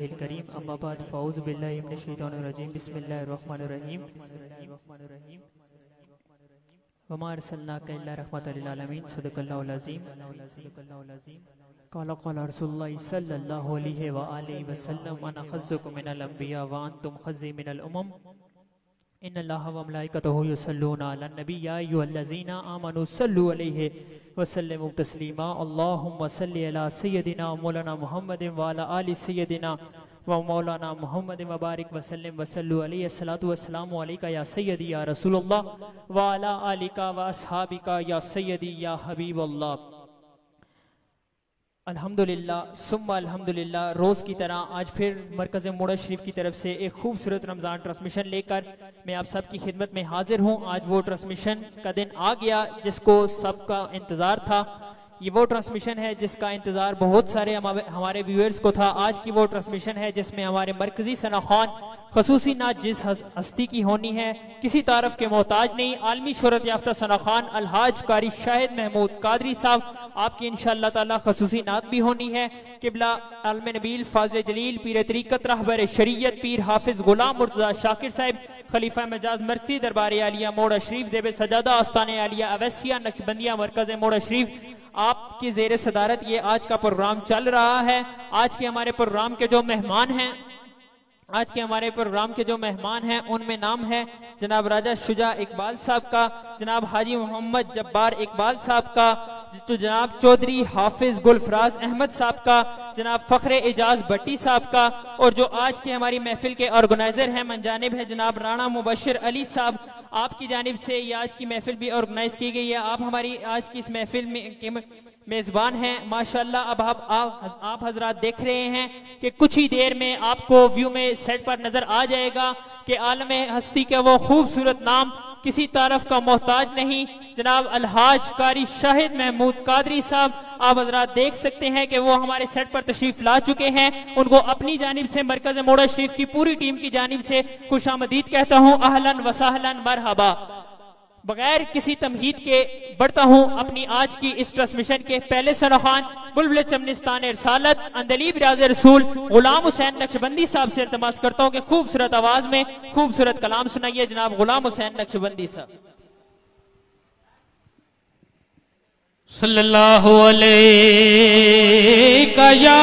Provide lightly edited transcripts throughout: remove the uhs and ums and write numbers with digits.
الکریم اما بعد فاعوذ باللہ من الشیطان الرجیم بسم اللہ الرحمن الرحیم وما ارسلناک الا رحمۃ للعالمین صدق اللہ العظیم قال قال رسول اللہ صلی اللہ علیہ وآلہ وسلم انا خزکم من الانبیاء وانتم خزی من الامم ان اللہ وملائکتہ یصلون علی النبی یا ایھا الذین آمنوا صلوا علیہ وسلموا تسلیما اللہم صلی علی سیدنا مولانا محمد وعلی آل سیدنا و مولانا محمد مبارک وسلم وصلوا علیہ الصلاۃ والسلام علیکہ یا سیدی یا رسول اللہ وعلی آلکہ و اصحابکہ یا سیدی یا حبیب اللہ۔ الحمدللہ ثم الحمدللہ، روز کی طرح آج پھر مرکز موڑا شریف کی طرف سے ایک خوبصورت رمضان ٹرانسمیشن لے کر میں آپ سب کی خدمت میں حاضر ہوں۔ آج وہ ٹرانسمیشن کا دن آ گیا جس کو سب کا انتظار تھا۔ یہ وہ ٹرانسمیشن ہے جس کا انتظار بہت سارے ہمارے ویورز کو تھا۔ آج کی وہ ٹرانسمیشن ہے جس میں ہمارے مرکزی ثنا خوان خصوصی نعت جس ہستی کی ہونی ہے، کسی تعارف کے محتاج نہیں، عالمی شہرت یافتہ ثنا خوان الحاج قاری شاہد محمود قادری صاحب، آپ کی انشاءاللہ تعالی خصوصی نعت بھی ہونی ہے۔ قبلہ عالم نبیل فاضل جلیل پیر طریقت رہبر شریعت پیر حافظ غلام مرتضی شاکر صاحب خلیفہ مجاز مرتی دربار عالیہ موڑا شریف زیب سجادہ آستان عالیہ اویسیہ نقشبندیہ مرکز موڑا شریف، آپ کی زیر صدارت یہ آج کا پروگرام چل رہا ہے۔ آج کے ہمارے پروگرام کے جو مہمان ہیں ان میں نام ہے جناب راجہ شجاع اقبال صاحب کا، جناب حاجی محمد جبار اقبال صاحب کا، جناب چودھری حافظ گلفراز احمد صاحب کا، جناب فخر اعجاز بٹی صاحب کا، اور جو آج کے ہماری محفل کے آرگنائزر ہیں من جانب ہے جناب رانا مبشر علی صاحب، آپ کی جانب سے یہ آج کی محفل بھی آرگنائز کی گئی ہے۔ آپ ہماری آج کی اس محفل میں میزبان ہیں ماشاءاللہ۔ اب آپ حضرات دیکھ رہے ہیں کہ کچھ ہی دیر میں آپ کو ویو میں سیٹ پر نظر آ جائے گا کہ عالم ہستی کا وہ خوبصورت نام کسی تعارف کا محتاج نہیں، جناب الحاج قاری شاہد محمود قادری صاحب، آپ حضرات دیکھ سکتے ہیں کہ وہ ہمارے سیٹ پر تشریف لا چکے ہیں۔ ان کو اپنی جانب سے مرکز موڑا شریف کی پوری ٹیم کی جانب سے خوش آمدید کہتا ہوں، اہلاً وسہلاً مرحبا۔ بغیر کسی تمہید کے بڑھتا ہوں اپنی آج کی اس ٹرانسمیشن کے پہلے ثنا خوان بلبل چمنستان رسالت اندلیب ریاض رسول غلام حسین نقشبندی صاحب سے التماس کرتا ہوں کہ خوبصورت آواز میں خوبصورت کلام سنائیے جناب غلام حسین نقشبندی صاحب۔ صلی اللہ علیہ یا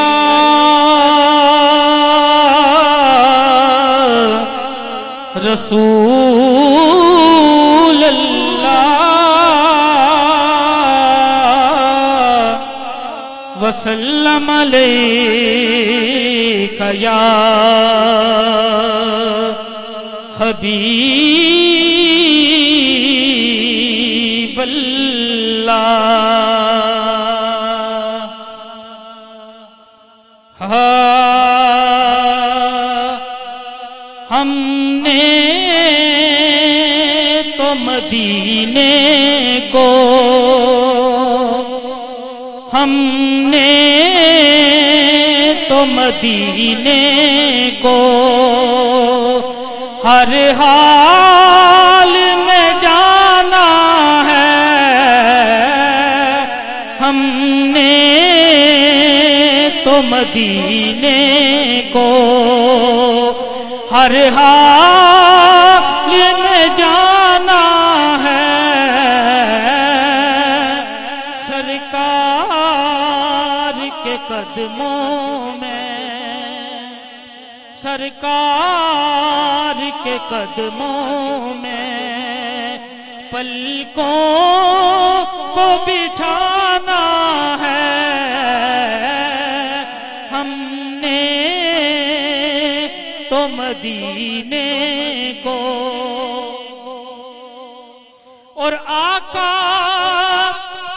رسول اللہ وسلم علیک یا حبیب اللہ۔ ہم نے تو مدینے کو، ہم نے تو مدینے کو ہر حال میں جانا ہے، ہم نے تو مدینے کو ہر حال میں جانا ہے، سرکار کے قدموں میں، سرکار کے قدموں میں پلکوں کو بچھانا ہے، ہم نے تو مدینے کو اور آقا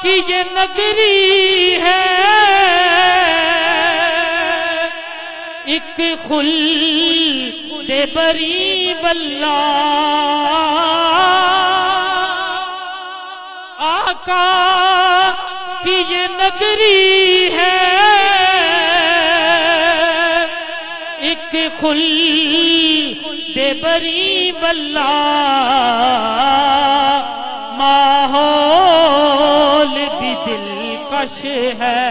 کی یہ نگری ہے، ایک خلد بری واللہ، آقا کی یہ نگری ہے، ایک خلد بری واللہ، ماحول بھی دلکش ہے،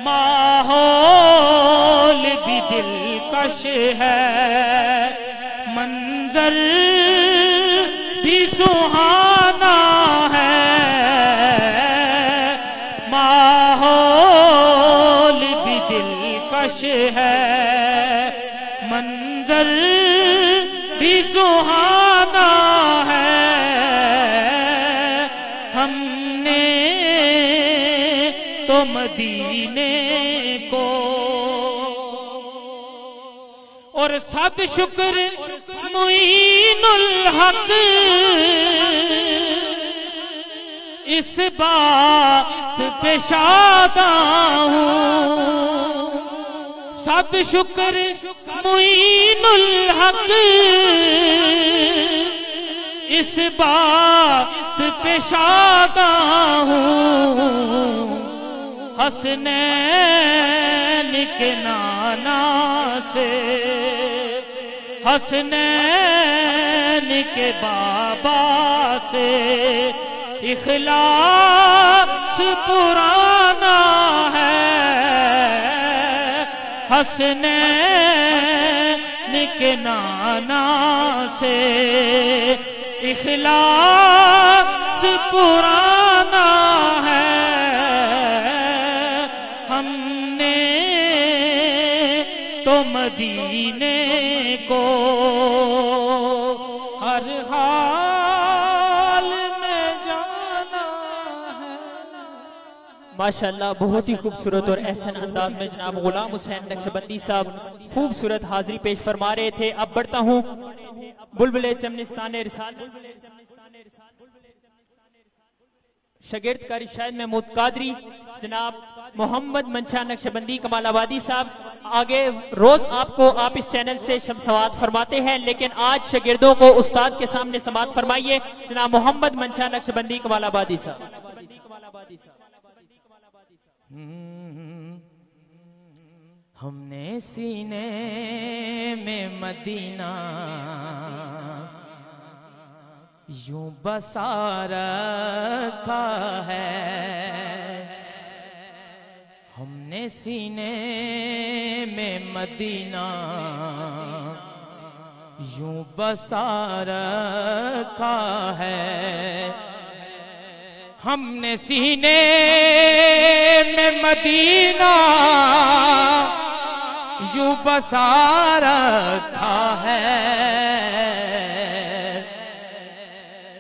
ماحول دلکش ہے، منظر بھی سہانا ہے، ماحول بھی دلکش ہے، منظر بھی سہانا ہے، ہم نے تو مدینے کو اور صد شکر معین الحق اس بات پہ شاداں ہوں، صد شکر معین الحق اس بات پہ شاداں ہوں، حسنین کے نانا سے، حسنین کے بابا سے اخلاص پرانا ہے، حسنین کے نانا سے اخلاص پرانا ہے، ہم نے تو مدینے کو ہر حال میں جانا ہے۔ ماشاءاللہ بہت ہی خوبصورت اور احسن انداز میں جناب غلام حسین نقشبندی صاحب خوبصورت حاضری پیش فرما رہے تھے۔ اب بڑھتا ہوں بلبل چمنستان رسالت شاگرد قاری شاہد محمود قادری جناب محمد منشا نقشبندی کمال آبادی صاحب آگے روز آپ اس چینل سے سماعت فرماتے ہیں، لیکن آج شاگردوں کو استاد کے سامنے سماعت فرمائیے جناب محمد منشا نقشبندی کمال آبادی صاحب۔ ہم نے سینے میں مدینہ یوں بسا رکھا ہے، ہم نے سینے میں مدینہ یوں بسا رکھا ہے، ہم نے سینے میں مدینہ یوں بسا رکھا ہے،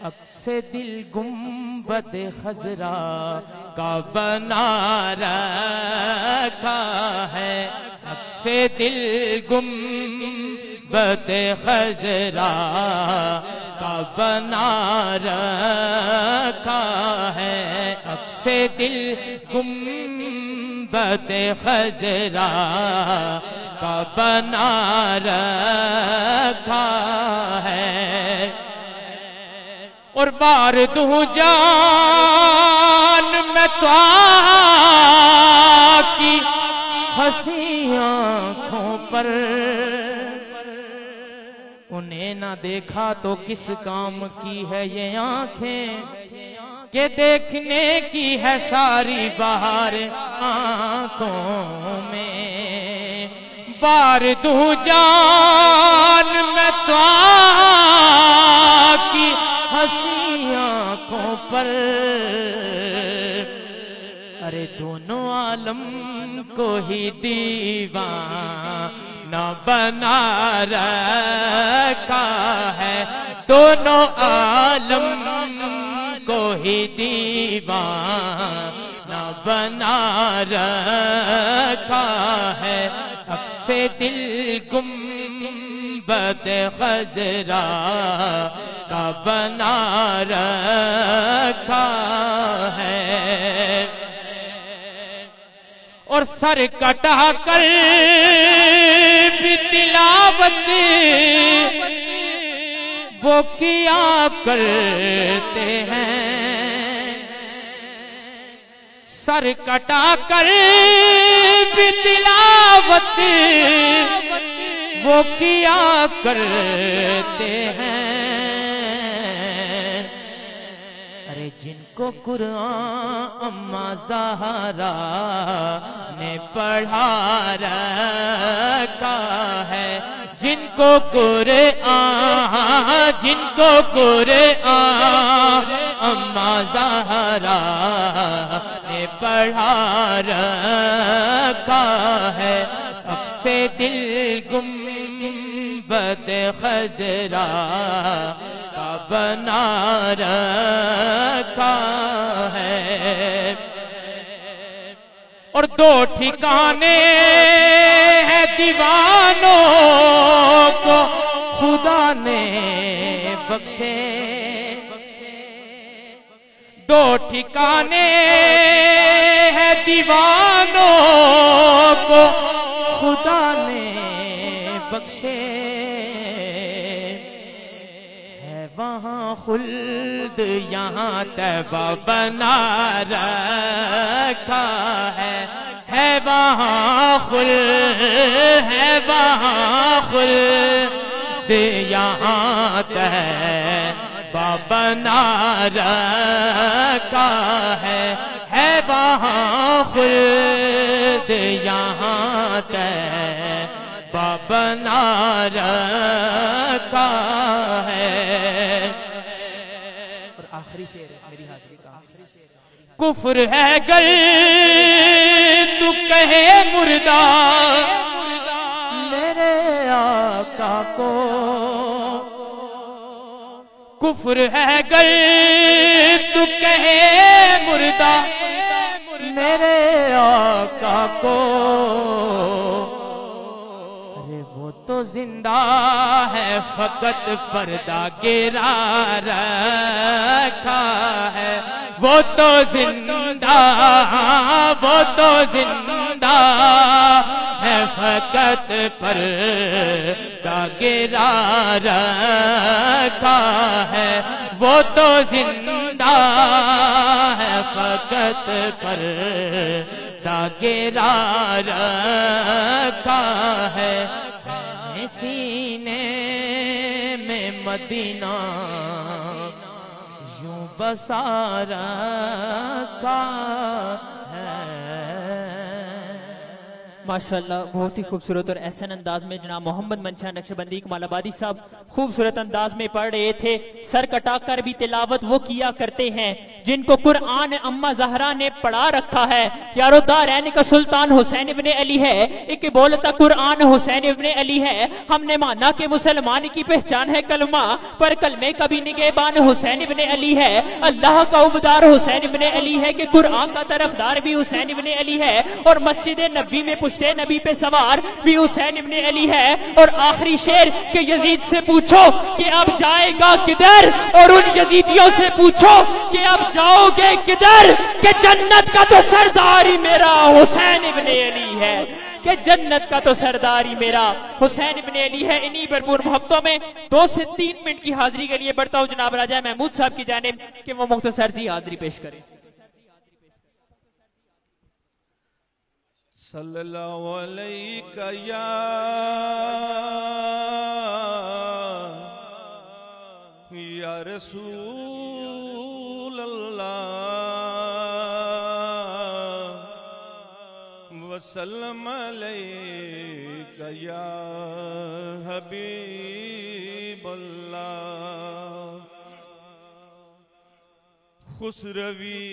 اب سے دل گنبد خضرا کا بنا رکھا ہے، اب سے دل گنبد خضرا کا بنا رکھا ہے، اب سے دل گنبد خضرا کا بنا رکھا ہے، اور بار دوں جان میں تو کی ہنسی آنکھوں پر، انہیں نہ دیکھا تو کس کام کی ہے یہ آنکھیں کہ دیکھنے کی ہے ساری بہار آنکھوں میں، بار دوں جان میں تو کی ہنسی آنکھوں پر، ارے دونوں عالم کو ہی دیوانہ بنا رکھا ہے، دونوں عالم کو ہی دیوانہ بنا رکھا ہے، اب سے دل گنبد خضرا کا بنا رکھا ہے، اور سر کٹا کر بھی تلاوت وہ کیا کرتے ہیں، سر کٹا کر بھی تلاوت وہ کیا کرتے ہیں، ارے جن کو قرآن اماں زہرا نے پڑھا رکھا ہے، کو قرآن اماں زہرا نے پڑھا رکھا ہے، اب سے دل گنبد خضرا کا بنا رکھا ہے، اور دو ٹھکانے ہیں دیوانوں کو خدا نے بخشے، دو ٹھکانے ہیں دیوانوں کو خدا نے بخشے، ہے وہاں خلد یہاں طیبہ بنا رکھا ہے وہاں خلد یہاں طیبہ بنا رکھا ہے وہاں خلد یہاں طیبہ بنا رکھا ہے۔ اور آخری شعر ہے میری حاضری کا، کفر ہے گر تو کہے مردہ میرے آقا کو، کفر ہے گر تو کہے مردہ میرے آقا کو، ارے وہ تو زندہ ہے فقط پردہ گرا رکھا ہے، وہ تو زندہ ہے فقط پردہ گرا رکھا ہے، وہ تو زندہ ہے فقط پردہ گرا رکھا ہے، سینے میں مدینہ یوں بسا رکھا ہے۔ ماشاءاللہ بہت ہی خوبصورت اور احسن انداز میں جناب محمد منشا نقشبندی کمال آبادی صاحب خوبصورت انداز میں پڑھ رہے تھے، سر کٹا کر بھی تلاوت وہ کیا کرتے ہیں جن کو قرآن اماں زہرا نے پڑھا رکھا ہے۔ یارو دارین کا سلطان حسین ابن علی ہے، ایک بولتا قرآن حسین ابن علی ہے، ہم نے مانا کہ مسلمان کی پہچان ہے کلمہ، پر کلمے کا بھی نگہبان حسین ابن علی ہے، اللہ کا عبدار حسین ابن علی ہے کہ قرآن کا طرفدار بھی حسین ابن علی ہے، اور مسجد نبوی میں پشتے نبی پہ سوار بھی حسین ابن علی ہے۔ اور آخری شعر کہ یزید سے پوچھو کہ اب جائے گا کدھر، اور ان یزیدیوں سے پوچھو کہ اب جاؤ گے کدھر، کہ جنت کا تو سردار ہی میرا حسین ابن علی ہے، کہ جنت کا تو سردار ہی میرا حسین ابن علی ہے۔ انہی بھرپور محبتوں میں 2 سے 3 منٹ کی حاضری کے لیے بڑھتا ہوں جناب راجہ محمود صاحب کی جانب کہ وہ مختصر سی حاضری پیش کریں۔ صلی اللہ علیہ یا رسول اللہ وسلم علیک یا حبیب اللہ۔ خسروی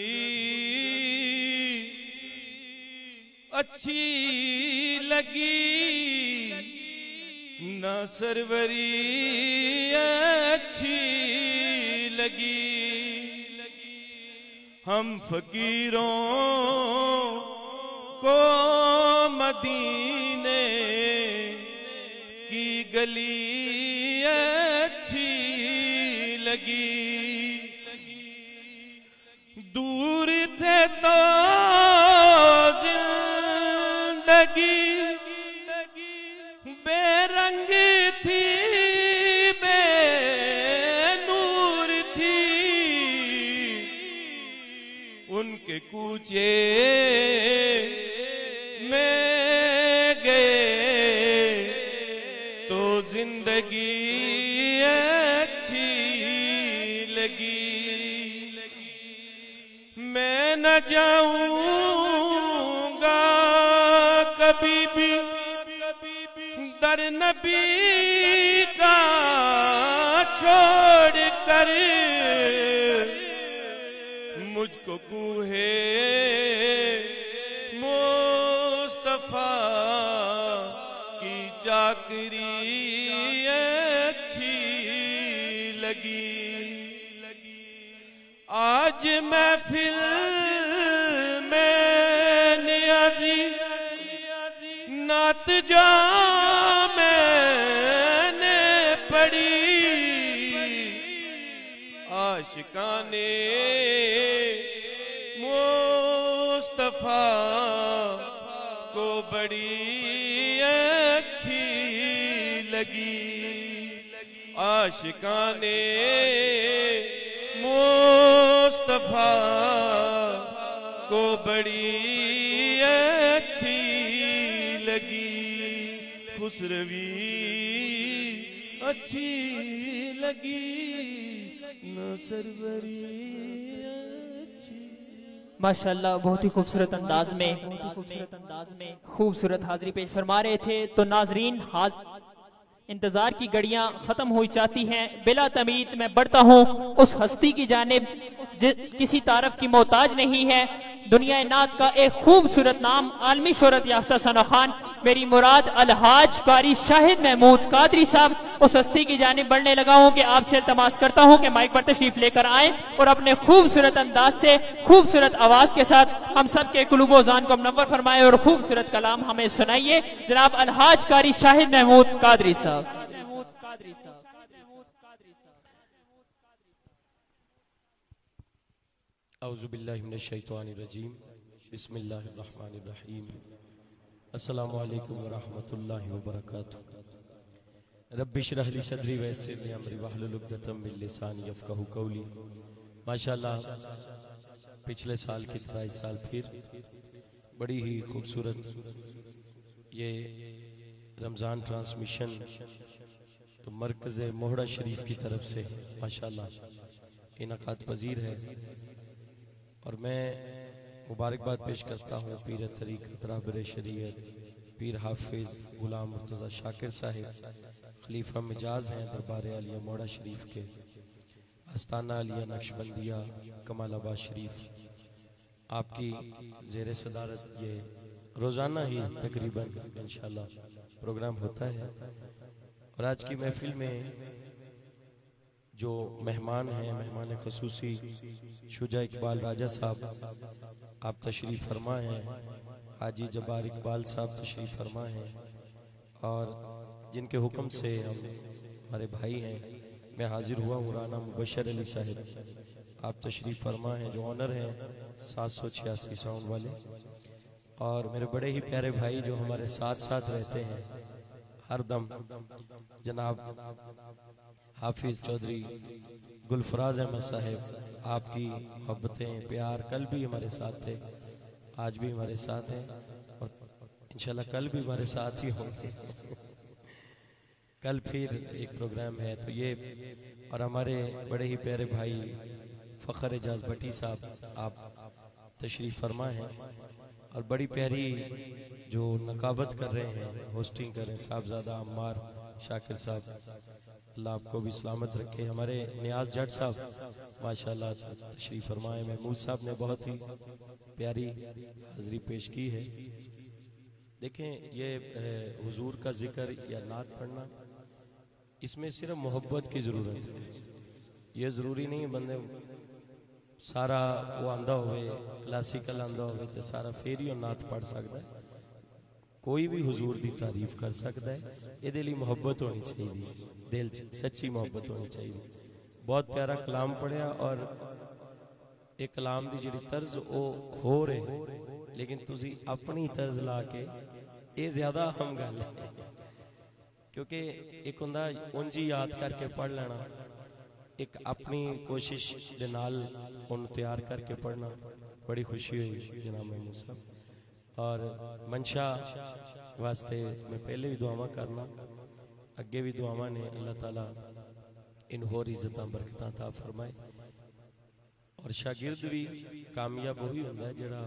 اچھی لگی نہ سروری اچھی لگی، ہم فقیروں کو مدینے کی گلی اچھی لگی، دور تھے تو بے رنگ تھی بے نور تھی، ان کے کوچے میں گئے تو زندگی اچھی لگی، میں نہ جاؤں گا کبھی بھی در نبی کا چھوڑ کر مجھ کو کوہے مصطفیٰ کی چاکری اچھی لگی آج محفل میں نیازی نعت جا میں نے پڑھی عاشقانے مصطفیٰ کو بڑی اچھی لگی عاشقانے مصطفیٰ کو بڑی اچھی لگی خسروی اچھی لگی نہ سروری اچھی ماشاءاللہ بہت ہی خوبصورت انداز میں خوبصورت حاضری پیش فرما رہے تھے. تو ناظرین انتظار کی گھڑیاں ختم ہوئی چاہتی ہیں. بلا تمید میں بڑھتا ہوں اس ہستی کی جانب کسی تعارف کی محتاج نہیں ہے. دنیا نعت کا ایک خوبصورت نام عالمی شہرت یافتہ ثنا خان میری مراد الحاج قاری شاہد محمود قادری صاحب اس ہستی کی جانب بڑھنے لگا ہوں کہ آپ سے التماس کرتا ہوں کہ مائک پر تشریف لے کر آئیں اور اپنے خوبصورت انداز سے خوبصورت آواز کے ساتھ ہم سب کے قلوب و ذہن کو منور فرمائیں اور خوبصورت کلام ہمیں سنائیے. جناب الحاج قاری شاہد محمود قادری صاحب. اعوذ باللہ من الشیطان الرجیم بسم اللہ الرحمن الرحیم السلام علیکم ورحمۃ اللہ وبرکاتہ. رب اشرح لی صدری ویسر لی امری واحلل عقدۃ من لسانی یفقہوا قولی. ماشاءاللہ پچھلے سال کی طرح اس سال پھر بڑی ہی خوبصورت یہ رمضان ٹرانسمیشن تو مرکز موہڑا شریف کی طرف سے ماشاءاللہ انعقاد پذیر ہے اور میں مبارکباد پیش کرتا ہوں پیر طریقت راہبر شریعت پیر حافظ غلام مرتضی شاکر صاحب خلیفہ مجاز ہیں دربار عالیہ موہڑا شریف کے آستانہ عالیہ نقشبندیہ کمال آباد شریف. آپ کی زیر صدارت یہ روزانہ ہی تقریباً انشاءاللہ پروگرام ہوتا ہے اور آج کی محفل میں جو مہمان ہیں مہمان خصوصی شجاع اقبال راجہ صاحب آپ تشریف فرما ہیں. حاجی جبار اقبال صاحب تشریف فرما ہیں اور جن کے حکم سے ہم ہمارے بھائی ہیں. میں حاضر ہوا ہوں رانا مبشر علی صاحب آپ تشریف فرما ہیں جو آنر ہیں 786 ساؤنڈ والے اور میرے بڑے ہی پیارے بھائی جو ہمارے ساتھ ساتھ رہتے ہیں ہر دم جناب حافظ چودھری گلفراز احمد صاحب آپ کی محبتیں پیار کل بھی ہمارے ساتھ تھے آج بھی ہمارے ساتھ ہیں اور انشاءاللہ کل بھی ہمارے ساتھ ہی ہوں گے. کل پھر ایک پروگرام ہے تو یہ اور ہمارے بڑے ہی پیارے بھائی فخر اعجاز بھٹی صاحب آپ تشریف فرما ہیں اور بڑی پیاری جو نقابت کر رہے ہیں ہوسٹنگ کر رہے ہیں صاحبزادہ عمار شاکر صاحب اللہ آپ کو بھی سلامت رکھے. ہمارے نیاز جٹ صاحب ماشاءاللہ تشریف فرمائے. محمود صاحب نے بہت ہی پیاری حاضری پیش کی ہے. دیکھیں یہ حضور کا ذکر یا نعت پڑھنا اس میں صرف محبت کی ضرورت ہے. یہ ضروری نہیں بندے سارا وہ آندہ ہوئے کلاسیکل آندہ ہوئے تو سارا فیری اور نعت پڑھ سکتا ہے. کوئی بھی حضور دی تعریف کر سکتا ہے. یہ دلی محبت ہونی چاہیے دل سچی محبت ہونی چاہیے. بہت پیارا کلام پڑھیا اور ایک کلام دی جڑی طرز او ہو رہے لیکن تسی اپنی طرز لا کے یہ زیادہ اہم گل ہے کیونکہ ایک ہوندا انجی یاد کر کے پڑھ لینا ایک اپنی کوشش دے نال ان تیار کر کے پڑھنا بڑی خوشی ہوئی جناب محمود صاحب. اور منشا واسطے میں پہلے بھی دعاواں کرنا اگے بھی دعاواں نے اللہ تعالیٰ ان ہور عزتاں برکتاں عطا فرمائے اور شاگرد بھی کامیاب وہی ہوندا ہے جڑا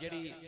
ਜਿਹੜੀ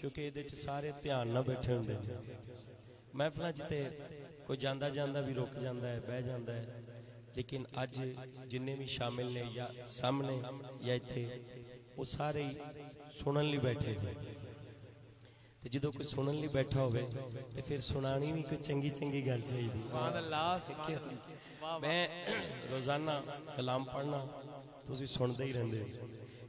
ਕਿਉਂਕਿ ਇਹਦੇ ਚ ਸਾਰੇ ਧਿਆਨ ਨਾਲ ਬੈਠੇ ਹੁੰਦੇ ਨੇ, ਮਹਿਫਲਾਂ 'ਚ ਤੇ ਕੋਈ ਜਾਂਦਾ ਜਾਂਦਾ ਵੀ ਰੁਕ ਜਾਂਦਾ ਹੈ, ਬਹਿ ਜਾਂਦਾ ਹੈ, ਲੇਕਿਨ ਅੱਜ ਜਿੰਨੇ ਵੀ ਸ਼ਾਮਿਲ ਨੇ ਜਾਂ ਸਾਹਮਣੇ ਜਾਂ ਇੱਥੇ ਉਹ ਸਾਰੇ ਹੀ ਸੁਣਨ ਲਈ ਬੈਠੇ ਨੇ, ਤੇ ਜਦੋਂ ਕੋਈ ਸੁਣਨ ਲਈ ਬੈਠਾ ਹੋਵੇ ਤੇ ਫਿਰ ਸੁਣਾਣੀ ਵੀ ਕੋਈ ਚੰਗੀ ਚੰਗੀ ਗੱਲ ਚਾਹੀਦੀ। ਸੁਭਾਨ ਅੱਲਾਹ ਸਿੱਖਿਆ ਮੈਂ ਰੋਜ਼ਾਨਾ ਕਲਾਮ ਪੜ੍ਹਨਾ ਤੁਸੀਂ ਸੁਣਦੇ ਹੀ ਰਹਿੰਦੇ ਹੋ,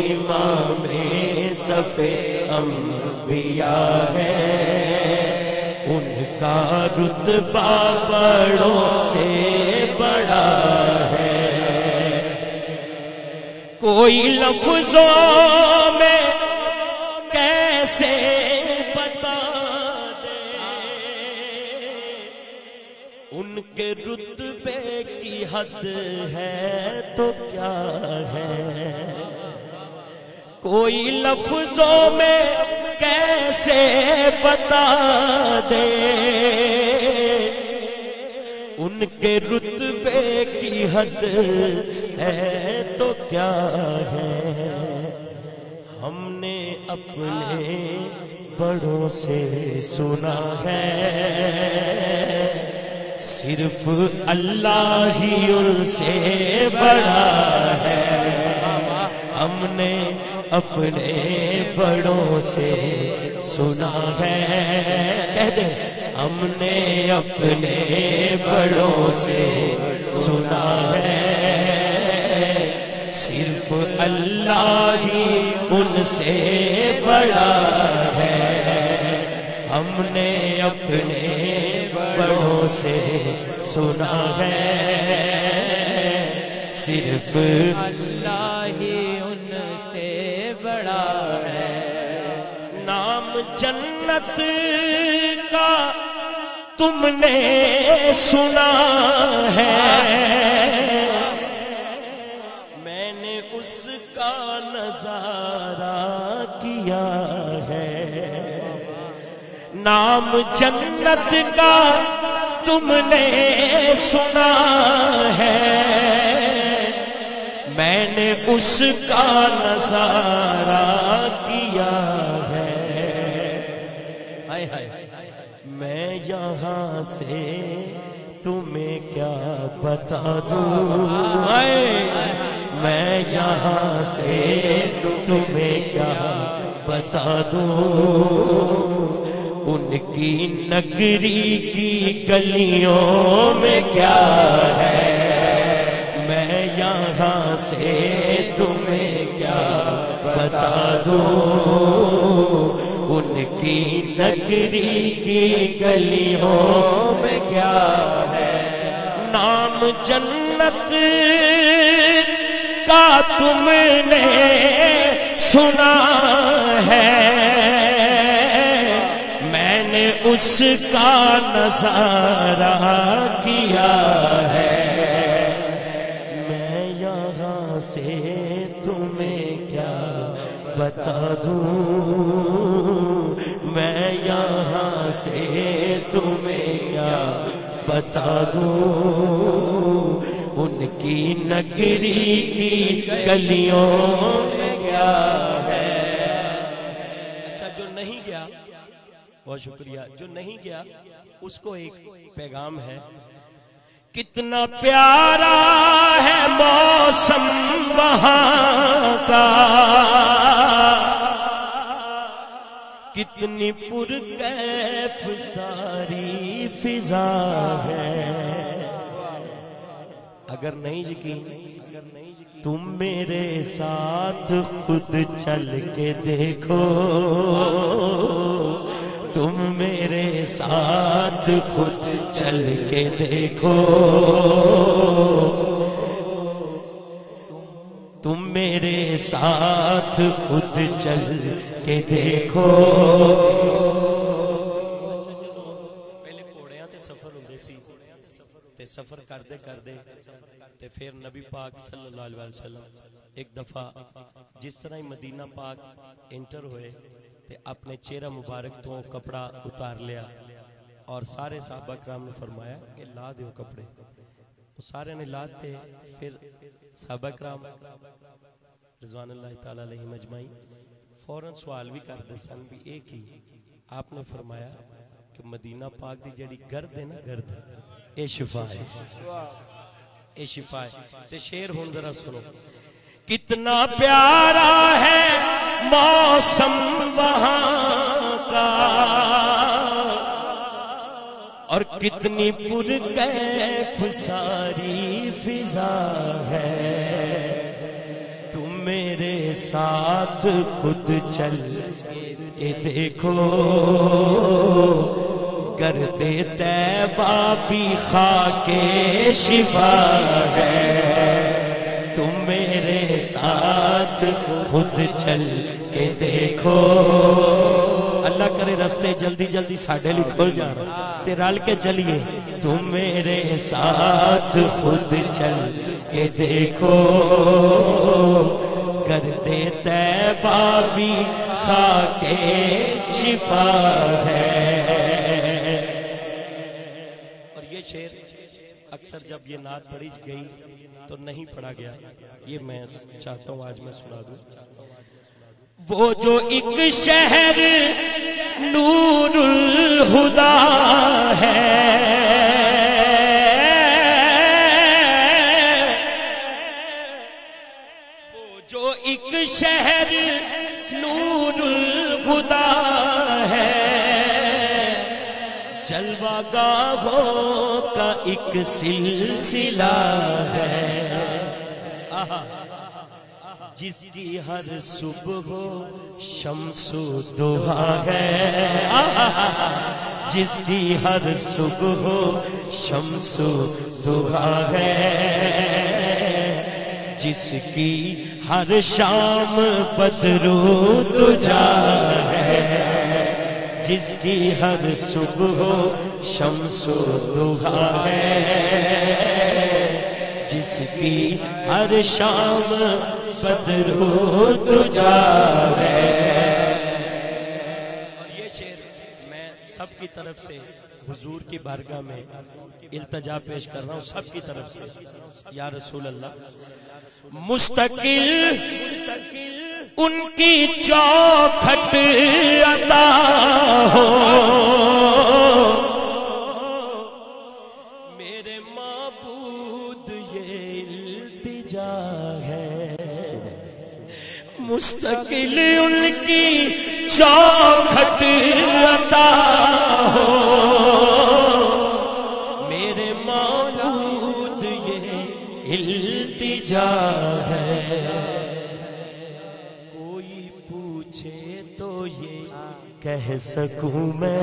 امام صفِ انبیاء ہے، ان کا رتبہ بڑوں سے بڑا ہے۔ کوئی لفظوں میں کیسے بتا دے ان کے رتبے کی حد ہے تو کیا ہے، کوئی لفظوں میں کیسے بتا دے ان کے رتبے کی حد ہے تو کیا ہے۔ ہم نے اپنے بڑوں سے سنا ہے، صرف اللہ ہی ان سے بڑا ہے۔ ہم نے اپنے بڑوں سے سنا ہے، کہہ دیں ہم نے اپنے بڑوں سے سنا ہے، صرف اللہ ہی ان سے بڑا ہے۔ ہم نے اپنے بڑوں سے سنا ہے، صرف اللہ ہی ان سے بڑا ہے۔ نام جنت کا تم نے سنا ہے، میں نے اس کا نظارہ کیا ہے۔ نام جنت کا تم نے سنا ہے، میں نے اس کا نظارہ کیا ہے۔ میں یہاں سے تمہیں کیا بتا دوں، میں یہاں سے تمہیں کیا بتا دوں، ان کی نگری کی گلیوں میں کیا ہے، میں یہاں سے تمہیں کیا بتا دوں، ان کی نگری کی گلیوں میں کیا ہے۔ نام جنت کا تم نے سنا ہے، میں نے اس کا نظارہ کیا ہے۔ میں یہاں سے تمہیں کیا بتا دوں، میں یہاں سے تمہیں کیا بتا دوں، ان کی نگری کی گلیوں میں کیا ہے۔ اچھا جو نہیں گیا، بہت شکریہ، جو نہیں گیا اس کو ایک پیغام ہے۔ کتنا پیارا ہے موسم وہاں کا، کتنی پرکیف ساری فضا ہے۔ اگر نہیں یقین تم میرے ساتھ خود چل کے دیکھو، تم میرے ساتھ خود چل کے دیکھو، تم میرے ساتھ خود چل کے دیکھو۔ پہلے گھوڑیاں تے سفر ہوندے سی تے سفر کردے کردے تے پھر نبی پاک صلی اللہ علیہ وسلم ایک دفعہ جس طرح ہی مدینہ پاک انٹر ہوئے تے اپنے چہرہ مبارک تو کپڑا اتار لیا اور سارے صحابہ کرام نے فرمایا کہ لا دیو کپڑے، وہ سارے نے لاتے۔ پھر صحابہ کرام رضوان اللہ تعالیٰ علیہ مجمعین فوراں سوال بھی کر دے سن بھی ایک ہی۔ آپ نے فرمایا کہ مدینہ پاک دی جڑی گرد ہے نا، گرد اے شفا ہے، اے شفا ہے۔ تے شعر ہون ذرا سنو۔ کتنا پیارا ہے موسم وہاں کا، اور کتنی پرکیف ساری فضا ہے، تم میرے میرے ساتھ خود چل کے دیکھو گرد طیبہ بھی خاک شفا ہے تم میرے ساتھ خود چل کے دیکھو اللہ کرے رستے جلدی جلدی ساڑھے لی کھل جانا تے رال کے چلیے تم میرے ساتھ خود چل کے دیکھو گرد طیبہ بھی خاک شفا ہے اور یہ شعر اکثر جب یہ نعت پڑھی گئی تو نہیں پڑھا گیا یہ میں چاہتا ہوں آج میں سنا دوں وہ جو ایک شہر نور الہدا ہے وہ جو ایک شہر نور الہدا ہے جلوہ گاہوں کا ایک سلسلہ ہے جس کی ہر صبح شمس و ضحیٰ ہے جس کی ہر صبح شمس و ضحیٰ ہے جس کی ہر شام بدر و دجا ہے جس کی ہر صبح شمس و ضحیٰ ہے جس کی ہر شام بدر و دجا ہے اور یہ شعر میں سب کی طرف سے حضور کی بارگاہ میں التجا پیش کر رہا ہوں سب کی طرف سے یا رسول اللہ مستقل ان کی چوکھٹ عطا ہو میرے معبود یہ التجا ہے مستقل ان کی چوکھٹ عطا ہو میرے معبود یہ التجا ہے کوئی پوچھے تو یہ کہہ سکوں میں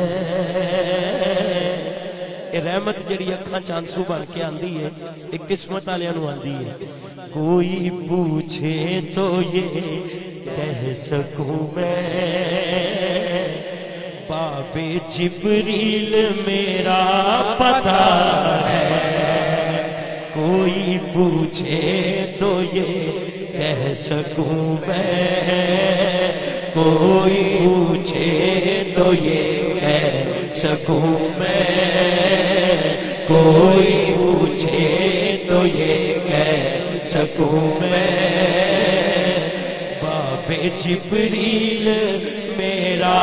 رحمت جڑی اکھاں چانسو بن کے آندی ہے ایک قسمت آلیاں نو آندی ہے کوئی پوچھے تو یہ کہہ سکوں میں باب جبریل میرا پتہ ہے کوئی پوچھے تو یہ کہہ سکوں میں کوئی پوچھے تو یہ کہہ سکوں میں کوئی پوچھے تو یہ کہہ سکوں میں باب جبریل میرا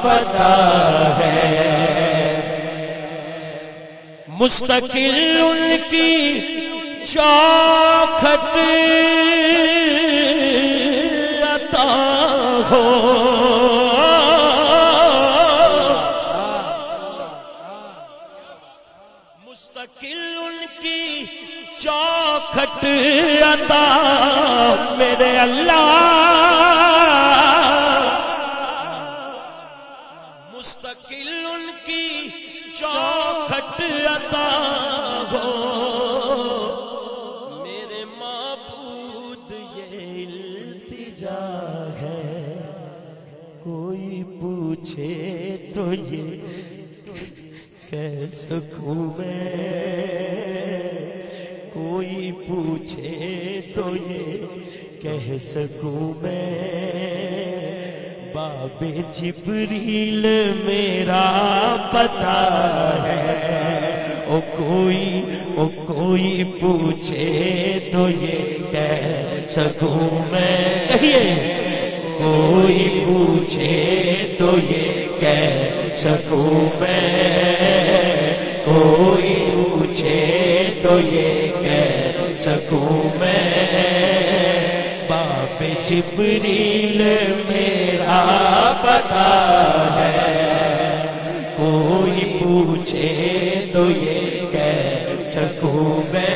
پتہ ہے مستقل ان کی چوکھٹ عطا ہو مستقل ان کی چوکھٹ عطا میرے اللہ مستقل ان کی چوکھٹ عطا ہو میرے معبود یہ التجا ہے کوئی پوچھے تو یہ کہہ سکوں میں کوئی پوچھے تو یہ کہہ سکوں میں باب جبریل میرا پتہ ہے او کوئی پوچھے تو یہ کہہ سکوں میں کوئی پوچھے تو یہ کہہ سکوں میں کوئی پوچھے تو یہ کہہ سکوں میں باب جبریل میرا پتہ ہے کوئی پوچھے تو یہ کہہ سکوں میں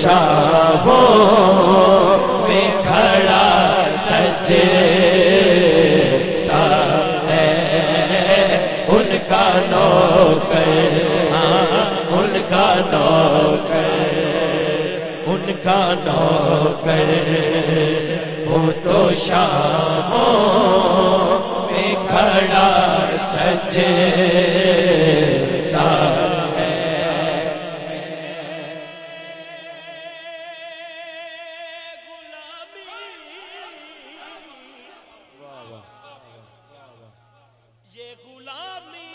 شاہوں میں کھڑا سجدہ ہے ان کا نوکر، ان کا نوکر، ان کا نوکر، وہ تو شاہوں میں کھڑا سجدہ ہے۔ یہ غلامی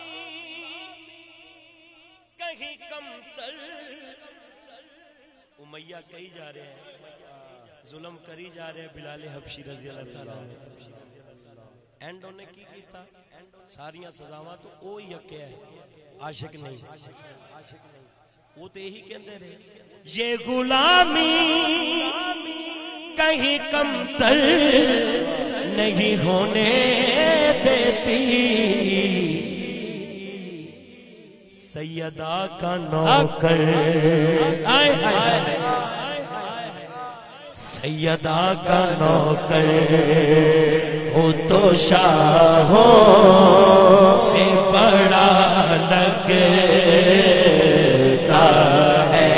کہیں کم تر، امیہ کہی جا رہے ہیں، ظلم کری جا رہے ہیں بلال حبشی رضی اللہ تعالیٰ عنہ۔ اینڈ انہیں کی کیتا ساریاں سزاواں تو او ہی اکے ہے، عاشق نہیں، وہ تو یہی کہندے رہے یہ غلامی کہیں کم تر نہیں ہونے دیتی، سیدہ کا نوکر، سیدہ کا نوکر، وہ تو شاہوں سے بڑا لگتا ہے،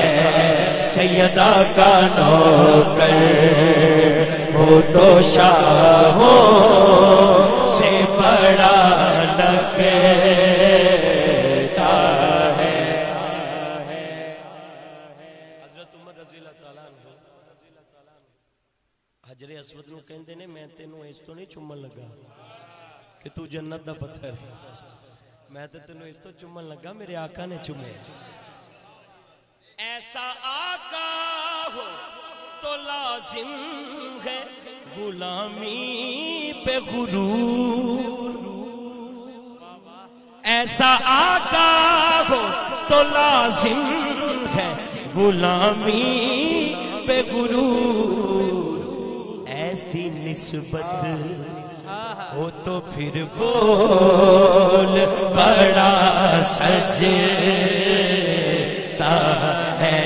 سیدہ کا نوکر، وہ تو شاہوں سے بڑا لگتا ہے۔ حضرت عمر رضی اللہ تعالیٰ عنہ حجر اسود نو کہندے نے میں تینوں اس تو نہیں چومن لگا کہ تو جنت دا پتھر ہے، میں تے تینوں اس تو چومن لگا میرے آقا نے چومے۔ ایسا آقا ہو تو لازم ہے غلامی پہ غرور، ایسا آقا ہو تو لازم ہے غلامی پہ غرور، ایسی نسبت ہو تو پھر بول بڑا سجدہ ہے،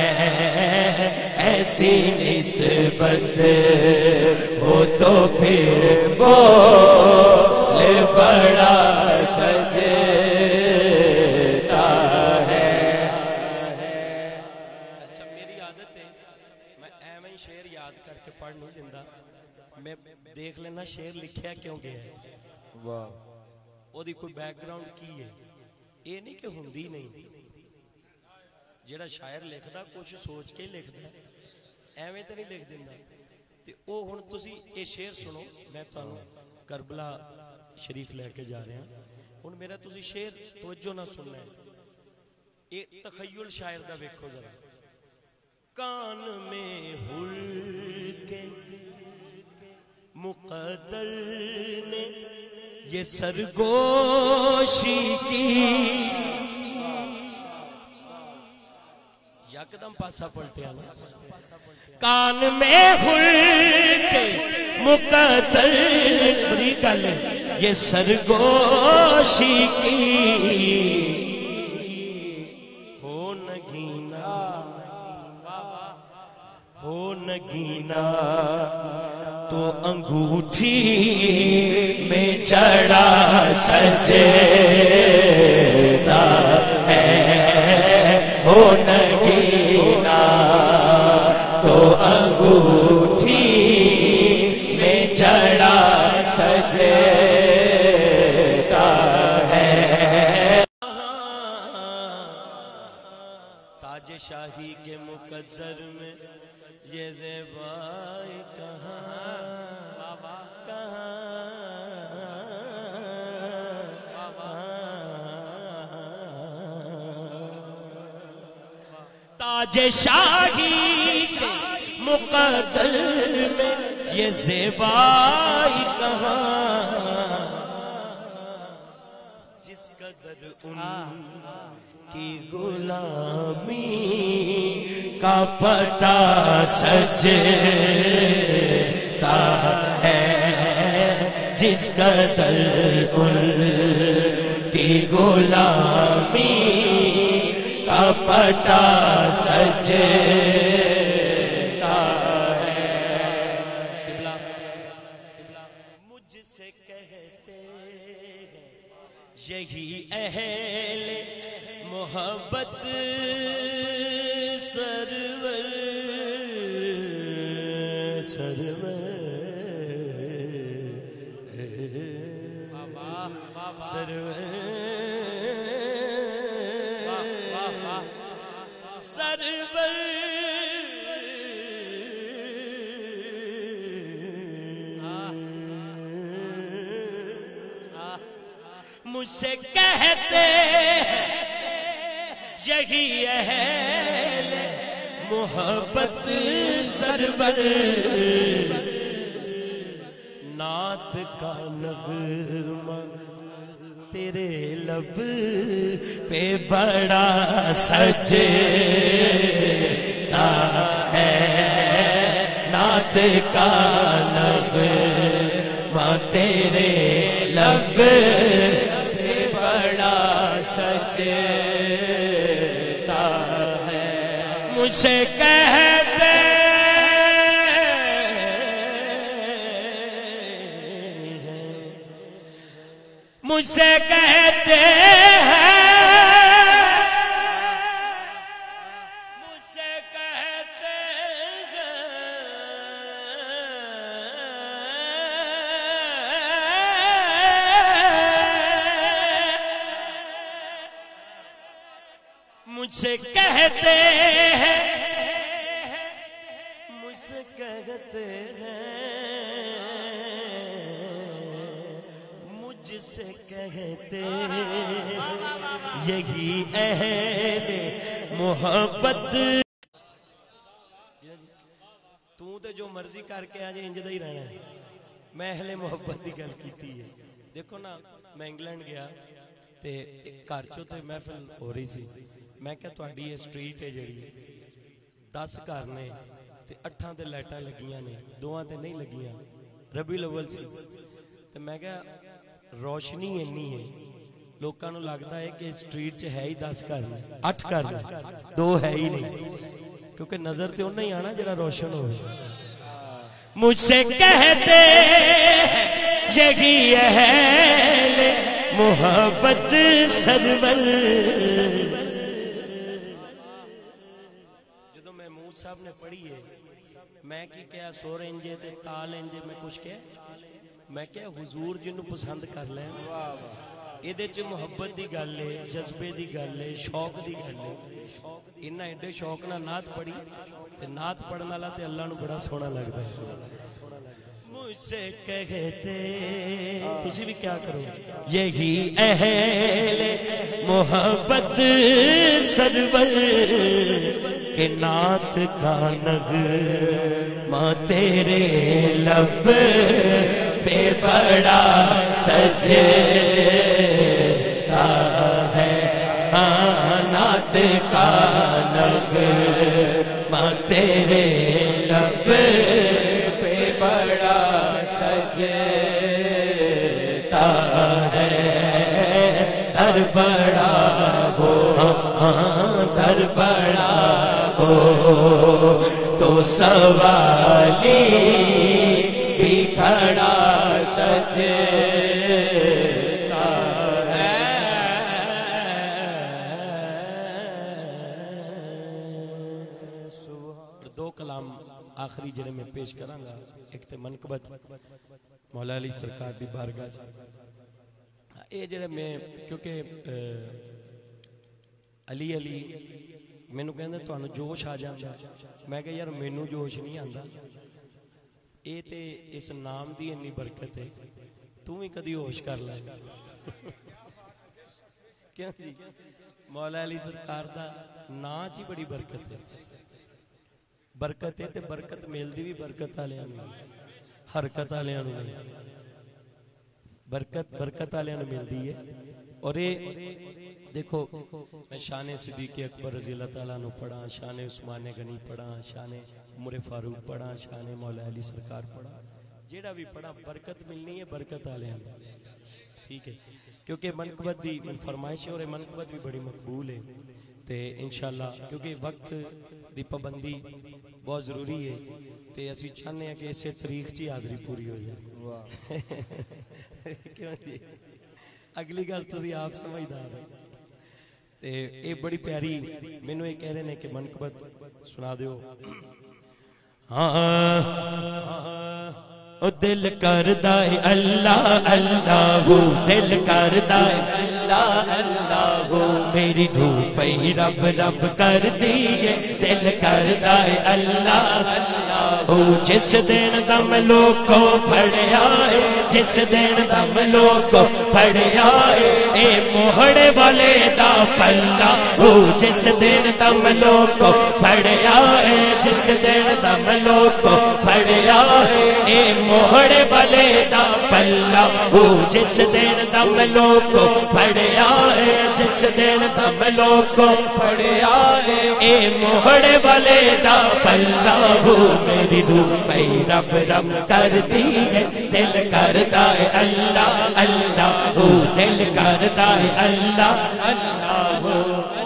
ایسی نسبت ہو تو پھر بول بڑا سجدہ ہے۔ اچھا میری عادت ہے میں ایویں ہی شعر یاد کر کے پڑھ نہیں دیندہ، میں دیکھ لینا شعر لکھیا کیوں گیا ہے، وہ دی کوئی بیک گراؤنڈ کی ہے، یہ نہیں کہ ہندی نہیں، جیڑا شاعر لکھدا کچھ سوچ کے لکھدا ہے، ایویں تے نہیں لکھ دیندہ۔ تے او ہن تسی اے شعر سنو، میں تانوں کربلا شریف لے کے جا رہے ہیں، ہن میرا تسی شعر توجہ نہ سننا ہے، اے تخیل شاعر دا ویکھو ذرا۔ کان میں ہر کے مقدر نے یہ سرگوشی کی، یکدم پاسا پلٹیا نا، کان میں ہر کے مقدر بڑی گل یہ سرگوشی کی، ہو نگینا ہو نگینا تو انگوٹھی میں چڑھا سجدہ ہے، ہو نگینا تو انگوٹھی میں چڑھا سجدہ ہے۔ تاج شاہی کے مقدر میں یہ زیبائی کہاں تاج شاہی کے مقدر میں یہ زیبائی کہاں، جس قدر ان کی غلامی کا پتہ سجدہ ہے، جس قدر ان کی غلامی کا پتہ سجدہ سرور مجھ سے کہتے یہی اہل محبت سرور نعت کا نغمہ تیرے لب پہ بڑا سجتا ہے نعت کا نغمہ تیرے لب پہ بڑا سجتا ہے مجھ سے کہتے مجھ سے کہتے ہیں مجھ سے کہتے ہیں مجھ سے کہتے ہیں مجھ سے کہتے ہیں مجھ سے کہتے یہی اہل محبت تو تے جو مرضی کر کے آجے انج دا ہی رہنا ہے میں اہل محبت دی گل کیتی ہے دیکھو نا میں انگلینڈ گیا تے گھر چوں تے محفل ہو رہی سی میں کہا تہاڈی یہ سٹریٹ ہے جڑی 10 گھر نے تے 8 تے لائٹاں لگیاں نے 2 تے نہیں لگیاں ربیع الاول سی تے میں کہا روشنی اینی ہے لوکاں نوں لگدا ہے کہ سٹریٹ چ ہے ہی 10 گھر 8 گھر 2 ہے ہی نہیں کیونکہ نظر تے اونا ہی آنا جڑا روشن ہو مجھ سے کہتے یہی اہل محبت سرور جدوں محمود صاحب نے پڑھی ہے میں کی کہا سور انجے تے تال انجے میں کچھ کہا میں کہا حضور جنوں پسند کر لیں ایدے چ محبت دی گل ہے جذبے دی گل ہے شوق دی گل ہے انہاں ایڈے شوق نال نعت پڑھی تے نعت پڑھن والا تے اللہ نوں بڑا سونا لگدا ہے مجھ سے کہتے تسی بھی کیا کرو یہی اہل محبت سرور کہ نعت کا نغمہ تیرے لب پہ بڑا سجتا ہے نعت کا نغمہ تیرے لب پہ بڑا سجتا ہے در بڑا ہو در بڑا ہو تو سوالی بھی کھڑا سجتا ہے دو کلام آخری جڑے میں پیش کراں گا ایک تے منقبت مولا علی سرکار دی بارگاہ اے جڑے میں کیونکہ علی علی مینوں کہندے تانوں جوش آ جاندا میں کہ یار مینوں جوش نہیں آندا اے تے اس نام دی انی برکت ہے تو بھی کدی ہوش کر لے کیوں جی مولا علی سرکار دا نام چ بڑی برکت ہے برکت ہے تے برکت ملدی بھی برکت والیاں نوں حرکت والیاں نوں نہیں برکت والیاں نوں ملدی ہے اور یہ دیکھو میں شان صدیق اکبر رضی اللہ تعالیٰ عنہ پڑھا شان عثمان غنی پڑھا شان عمر فاروق پڑھا شان مولا علی سرکار پڑھا جیڑا بھی پڑھا برکت ملنی ہے برکت والیاں نوں ٹھیک ہے کیونکہ منقبت دی فرمائش ہے اور منقبت بھی بڑی مقبول ہے تے انشاءاللہ کیونکہ وقت دی پابندی بہت ضروری ہے تے اسی چاہنے ہیں کہ اسے تاریخ چی حاضری پوری ہو جائے کیوں جی اگلی گل تسی آپ سمجھدار ہے تے اے بڑی پیاری مینوں اے کہہ رہے نے کہ منقبت سنا دیو او دل کردا ہے اللہ اللہ دل کردا ہے اللہ اللہ میری دھوپ ہی رب رب کر دیے دل کردا ہے اللہ اللہ جس دن دم لوگ کو پھڑیا ہے جس دن دم لوگ کو پھڑیا ہے اے موہڑے والے دا پلہ جس دن دم لوگ کو پھڑیا ہے جس دن دم لوگ کو پھڑیا ہے اے موہڑے والے دا پلہ جس دن دم لوگ کو پھڑیا ہے جس دن دم لوگ کو پھڑیا ہے اے موہڑے والے دا پلہ میری دھوپ پہ رب رب کر دی ہے دل کردا ہے اللہ اللہ دل کردا ہے اللہ اللہ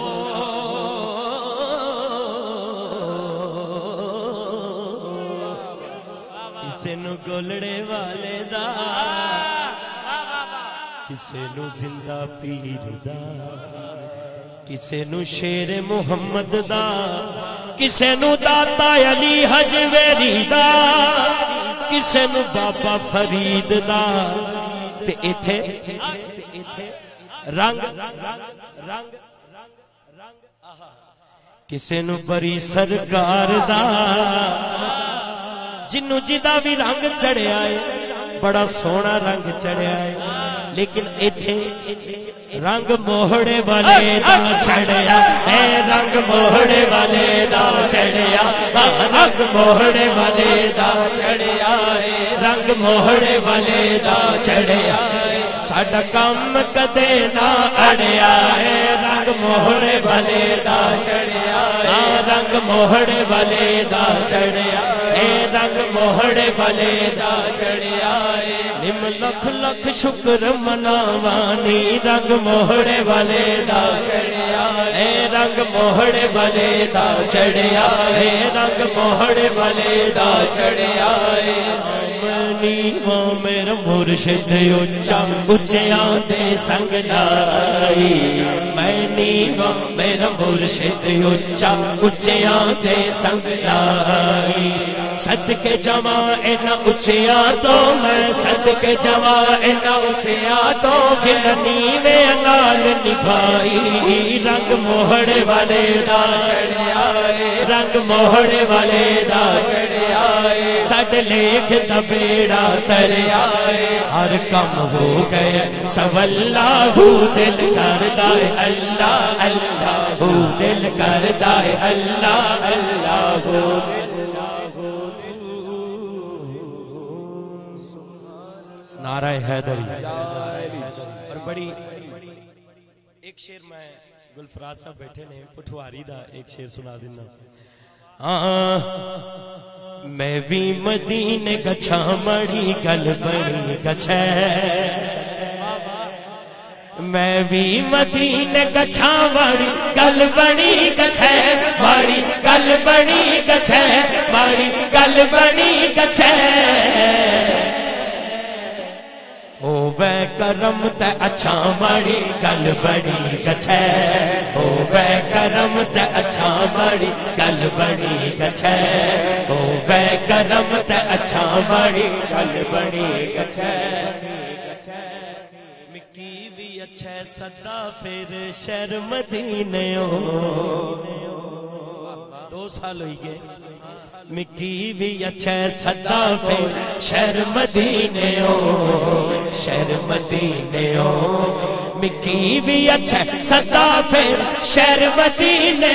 کسے نو گولڑے والے دا کسے نو زندہ پیر دا کسے نو شیر محمد دا کسے نو داتا علی حجویری دا کسے نو بابا فرید دا تے ایتھے رنگ کسے نو بری سرکار دا جنو جدا بھی رنگ چڑھے آئے بڑا سونا رنگ چڑھے آئے لیکن ایتھے رنگ موہڑے والے دا چڑھیا اے رنگ موہڑے والے دا چڑھیا رنگ موہڑے والے دا چڑھیا رنگ موہڑے والے دا چڑھیا ساڈا کام کدے نہ اڑیا ہے رنگ موہڑے والے دا چڑھیا رنگ موہڑے والے دا چڑھیا اے رنگ موہڑے والے دا چڑھیا نم لکھ لکھ شکر مناوانی رنگ موہڑے والے دا چڑھیا اے رنگ موہڑے والے دا چڑھیا اے رنگ موہڑے والے دا چڑھیا نیواں میرا مرشد اچا اچیاں دے سنگ لائی میں نیواں میرا مرشد اچا اچیاں دے سنگ لائی صدقے جمع اینا اچیاں تو میں صدقے جمع اینا اچیاں تو جن نیوے نال نبھائی رنگ موہڑے والے دا چڑھیا رنگ موہڑے والے دا چڑھیا ساڈ لیکھ دا بیڑا تریا ہر کم ہو گیا سواللہ دل کردا ہے اللہ اللہ دل کردا ہے اللہ اللہ نعرہ حیدری اور بڑی ایک شیر میں گلفراز صاحب بیٹھے نے پٹھواری دا ایک شیر سنا دینا میں بھی مدینے گچھا مڑی گل بڑی گچھے میں بھی مدینے گچھا مڑی گل بڑی گچھے مڑی گل بڑی گچھے مڑی گل بڑی گچھے او بے کرم تے اچھا مڑی گل بڑی گچھے او بے کرم تے اچھا مڑی گل بڑی گچھے او بے کرم تے اچھا مڑی گل بڑی گچھے مکی بھی اچھے صدا پھر شہر مدینے 2 سال ہوئی گئے مکی بھی اچھے صدا پھر شہر مدینے شہر مدینے مکی بھی اچھے صدا پھر شہر مدینے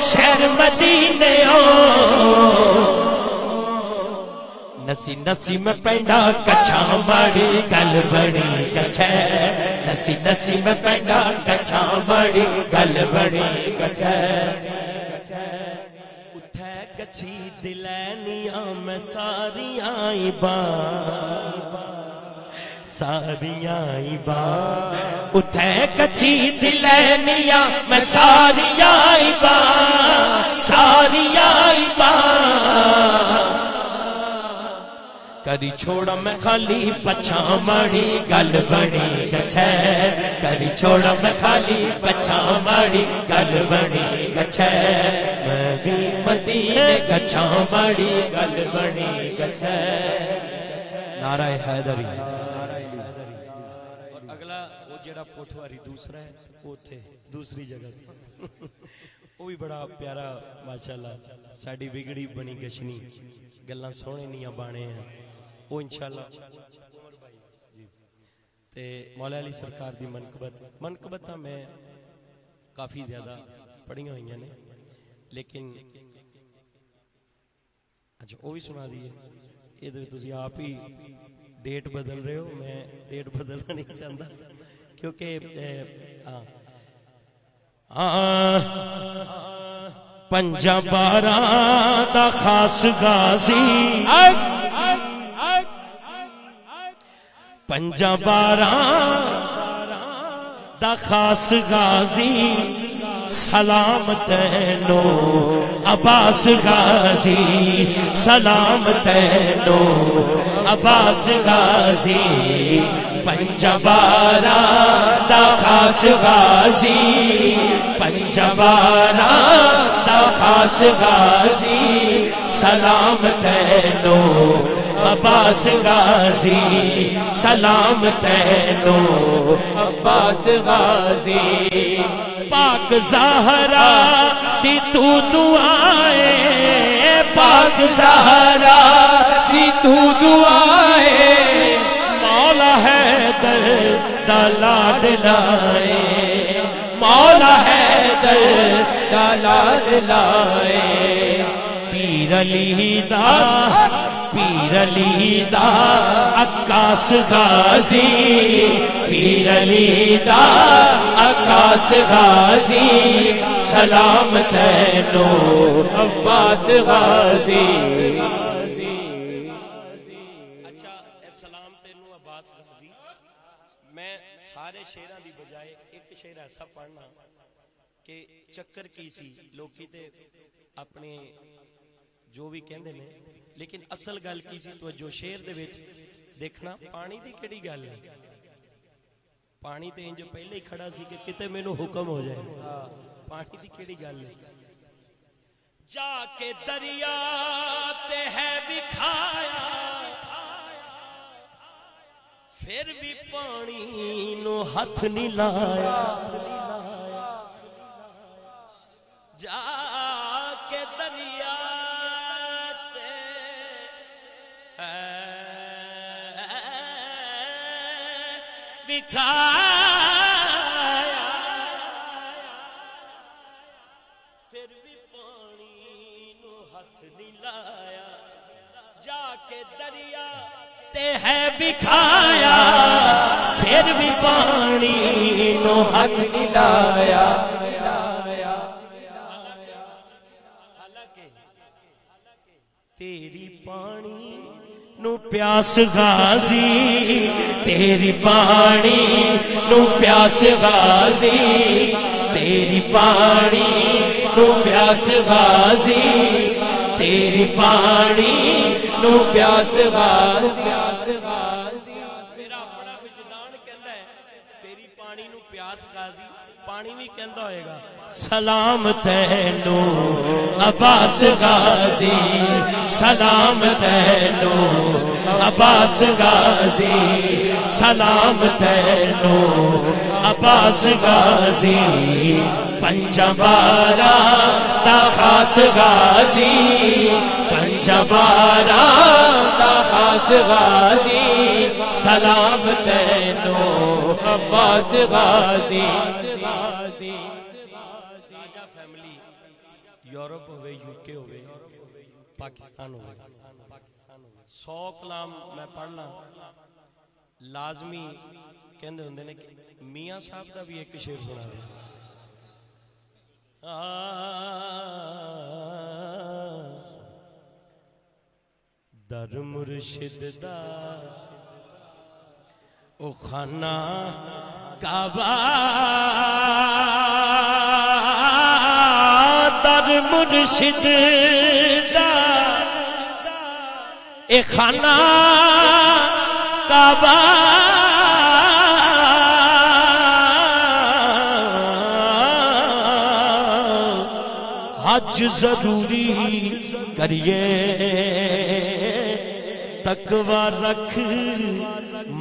شہر مدینے نسی نسی میں پینڈا کچھا مڑی گل بڑی گچھے نسی نسی میں پینڈا کچھا مڑی گل بڑی گچھے اتھے گچھی دلینیاں میں ساریاں ساریاں اتھے گچھی دلینیاں میں ساریاں ساریاں کری چھوڑا میں خالی پچھا ماڑی گل بنی گچھے کری چھوڑا میں خالی پچھا ماڑی گل بنی گچھے میں بھی مدینے گچھا ماڑی گل بنی گچھے نعرہ حیدری. اور اگلا وہ جڑا پوٹھواری دوسرا ہے وہ تھے دوسری جگہ وہ بھی بڑا پیارا ماشاءاللہ ساڑی بگڑی بنی گشنی گلنا سونے نہیں بانے ہیں وہ انشاءاللہ تے مولا علی سرکار دی منقبتہ میں کافی زیادہ پڑھیں ہوئی ہیں لیکن اچھا وہ بھی سنا دیئے یہ تو تسی آپ ہی ڈیٹ بدل رہے ہو میں ڈیٹ بدلنا نہیں چاہتا کیونکہ پنجا بارہ دا خاص غازی پنجا بارہ دا خاص غازی سلام تینو عباس غازی سلام تینو عباس غازی پنجا بارہ دا خاص غازی پنجا بارہ دا خاص غازی سلام تینو عباس غازی سلام تینو عباس غازی پاک زہرا دی تو دعائے پاک زہرا دی تو دعائے مولا حیدر دا لاڈ لائے مولا حیدر دا لاڈ لائے پیر علی دا عکاس غازی پیر علی دا عکاس غازی سلام تینو عباس غازی. اچھا سلام تینو عباس غازی میں سارے شیرہ دی بجائے ایک شیر ایسا پڑھنا کہ چکر کی سی لوکی تے اپنے جو بھی کہندے نے لیکن اصل گل کی سی تو جو شیر دے وچ دیکھنا پانی دی کیڑی گل ہے پانی تے انج پہلے ہی کھڑا سی کہ کتے مینوں حکم ہو جائے پانی دی کیڑی گل ہے جا کے دریا تے ہے بکھایا پھر بھی پانی نو ہاتھ نہیں لایا جا کے دریا بکھایا پھر بھی پانی نو ہاتھ نہیں لایا جا کے دریا تے ہے بکھایا پھر بھی پانی نو ہاتھ نہیں لایا حالانکہ تیری پانی نو پیاس غازی تیری پانی نو پیاس غازی تیری پانی نو پیاس غازی تیری پانی نو پیاس غازی. میرا اپنا وجدان کہندا ہے تیری پانی نو پیاس غازی پانی بھی کہندا ہوئے گا سلام تینو عباس غازی سلام تینو عباس غازی سلام تینو عباس غازی پنجا بارہ دا خاص غازی پنجا بارہ دا خاص غازی سلام تینو عباس غازی. یورپ ہوئے یوکے ہوئے پاکستان ہوئے 100 کلام میں پڑھنا لازمی کہندے ہوندے نے کہ میاں صاحب دا بھی ایک شعر سنا دے در مرشد دا او خانہ کعبہ در مرشد دا اے خانہ کعبہ حج ضروری کریے تقوی رکھ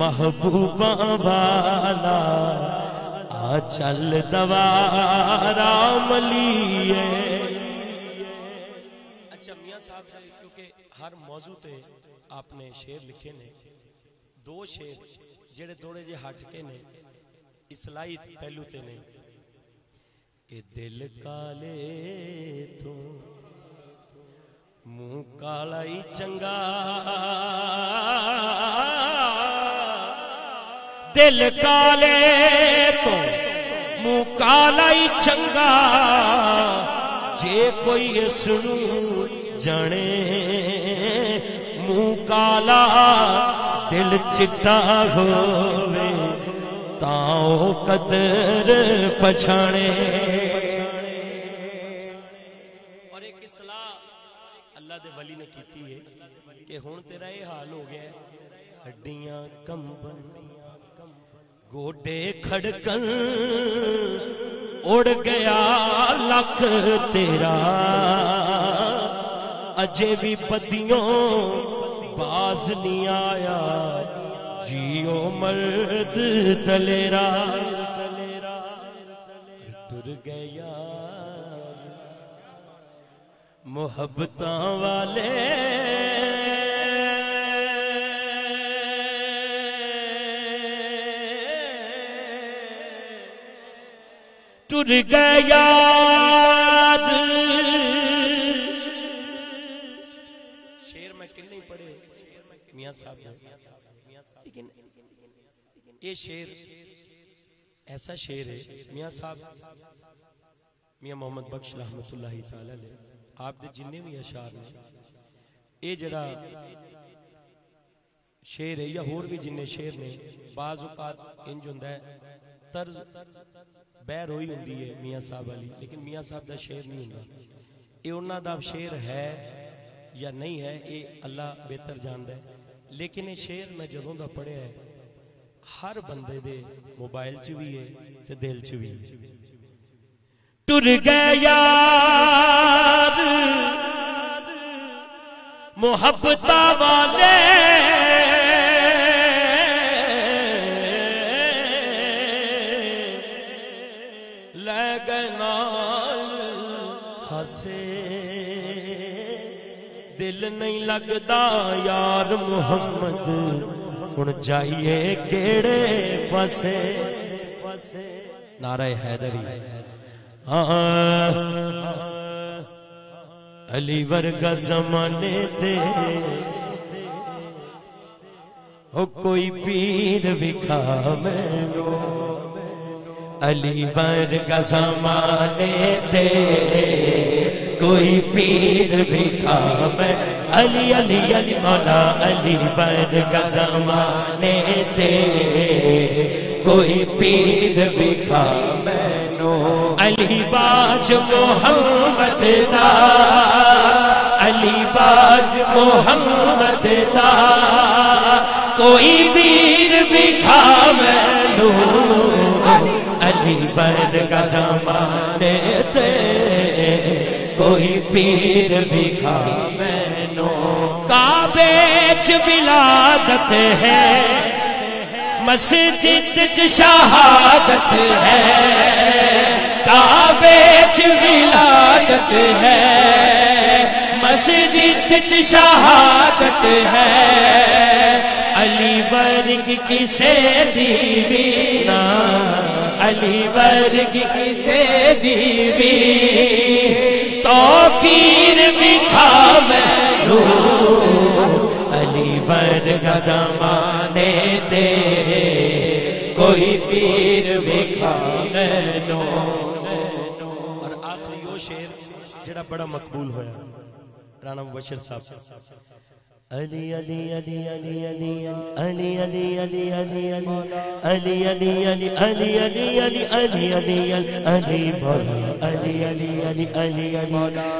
محبوباں والا آ چل دوارا ملیے. اچھا میاں صاحب کیونکہ ہر موضوع تے آپ نے شعر لکھے نے, دو شعر جڑے تھوڑے جے ہٹ کے نے اصلاحی پہلو تے نے کہ دل کالے تو منہ کالا ہی چنگا, دل کالے تو منہ کالا ہی چنگا, جے کوئی اس نو جانے منہ کالا دل چٹا ہووے تاؤ قدر پچھانے. اور ایک اصلاح اللہ دے ولی نے کیتی ہے کہ ہون تیرا یہ حال ہو گیا ہے, ہڈیاں کمبن گوڈے کھڑکن اڑ گیا لک تیرا, اجے بھی بدیوں باز نہیں آیا جیو مرد دلیرا. ٹر گیا محبتاں والے ٹر گیا شعر میں کن نہیں پڑھے میاں صاحب نے, لیکن یہ شعر ایسا شعر ہے میاں صاحب میاں محمد بخش رحمت اللہ تعالی علیہ آپ دے جننے بھی اشعار نے یہ جڑا شعر ہے یا اور بھی جننے شعر نے بعض اوقات انج ہوندا ہے طرز بیر ہوئی ہوندی ہے میاں صاحب والی, لیکن میاں صاحب دا شعر نہیں ہوندا, یہ انہاں دا شعر ہے یا نہیں ہے یہ اللہ بہتر جاندا ہے. لیکن یہ شعر میں جدوں دا پڑھیا ہے ہر بندے دے موبائل چ بھی ہے تے دل چ بھی ہے. ٹر گیا محبتہ والے لے گئے نال ہسے, دل نہیں لگدا یار محمد ہن جائیے کیڑے پاسے. نعرہ حیدری علی ورگا زمانے تے ہو کوئی پیر وکھا مینو, علی ورگا زمانے تے کوئی پیر وکھا میں, علی علی علی مولا علی ورگا زمانے تے کوئی پیر وکھا مینو, علی باج محمد دا علی باج محمد دا کوئی پیر وکھا مینو, علی ورگا زمانے تے کوئی پیر وکھا مینو. کعبے چ ولادت ہے مسجد چ شہادت ہے, کعبے چ ولادت ہے مسجد چ شہادت ہے, علی ورگ کسے دیوی نا علی ورگ کسے دیوی توقیر وکھا مینو, علی ورگا زمانے تے کوئی پیر وکھا مینو. اور آخری وہ شعر جڑا بڑا مقبول ہویا رانا مبشر صاحب, علی علی علی علی علی علی علی علی علی علی علی علی علی علی علی علی علی علی علی مولا علی علی علی علی علی